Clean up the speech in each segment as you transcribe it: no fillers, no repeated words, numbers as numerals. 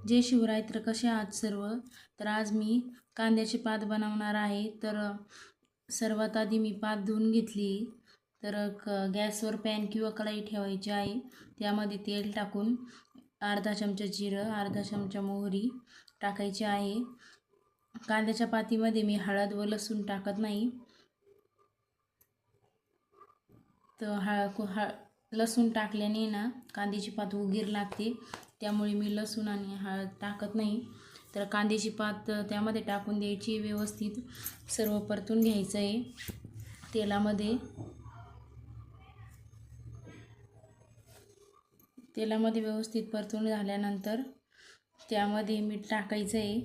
जय शिवराय. तर कसे आहात सर्व? तर आज मी कांद्याची पात बनवणार आहे. तर सर्वात आधी मी पात धुवून घेतली. तर गॅसवर पॅन किंवा कढई ठेवायची आहे. त्यामध्ये तेल टाकून अर्धा चमचा जिरं, अर्धा चमचा मोहरी टाकायची आहे. कांद्याच्या पातीमध्ये मी हळद व लसूण टाकत नाही. तर लसूण टाकल्याने ना कांद्याची पात उगीर लागते, त्यामुळे मी लसूण आणि हळद टाकत नाही. तर कांद्याची पात त्यामध्ये टाकून द्यायची, व्यवस्थित सर्व परतून घ्यायचं आहे तेलामध्ये व्यवस्थित परतून झाल्यानंतर त्यामध्ये मीठ टाकायचं आहे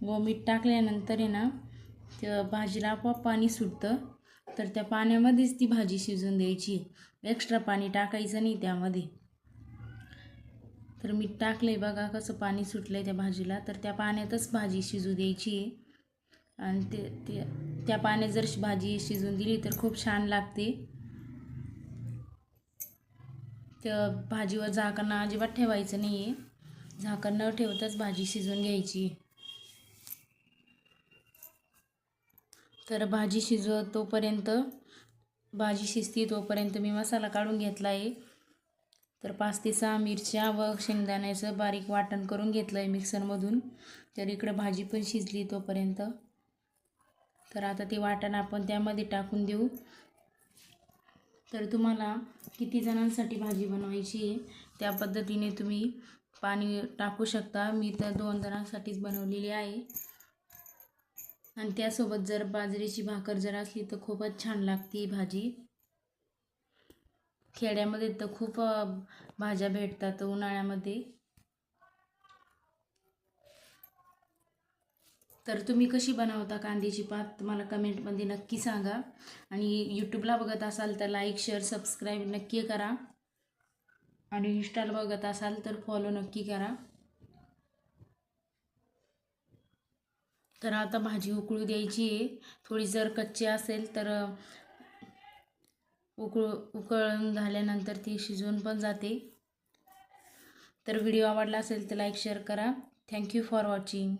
व मीठ टाकल्यानंतर आहे ना त्या भाजीला आपोआप पाणी सुटतं. तर त्या पाण्यामध्येच ती भाजी शिजून द्यायची, एक्स्ट्रा पाणी टाकायचं नाही त्यामध्ये. तर मीठ टाकलंय बघा कसं पाणी सुटलंय त्या भाजीला. तर त्या पाण्यातच भाजी शिजू द्यायची आहे आणि त्या पाण्यात जर भाजी शिजून दिली तर खूप छान लागते. त्या भाजीवर झाकण अजिबात ठेवायचं नाही आहे, झाकण न ठेवताच भाजी शिजवून घ्यायची. तर भाजी शिजती तोपर्यंत मी मसाला काढून घेतला आहे. तर 5 ते 6 मिरच्या व शेंगदाण्याचं बारीक वाटण करून घेतलं आहे मिक्सरमधून. तर इकडं भाजी पण शिजली तोपर्यंत. तर आता ते वाटण आपण त्यामध्ये टाकून देऊ. तर तुम्हाला किती जणांसाठी भाजी बनवायची आहे त्या पद्धतीने तुम्ही पाणी टाकू शकता. मी तर 2 जणांसाठीच बनवलेली आहे. आणि त्यासोबत जर बाजरीची भाकर जर असली तर खूपच छान लागते भाजी. खेड्यामध्ये तर खूप भाज्या भेटतात उन्हाळ्यामध्ये. तर तुम्ही कशी बनवता कांद्याची पात मला कमेंटमध्ये नक्की सांगा. आणि यूट्यूबला बघत असाल तर लाईक, शेअर, सबस्क्राईब नक्की करा. आणि इंस्टाला बघत असाल तर फॉलो नक्की करा. तर आता भाजी उकळू द्यायची आहे. थोडी जर कच्ची असेल तर उकळून झाल्यानंतर ती शिजून पण जाते. तर व्हिडिओ आवडला असेल तर लाईक, शेअर करा. Thank you for watching.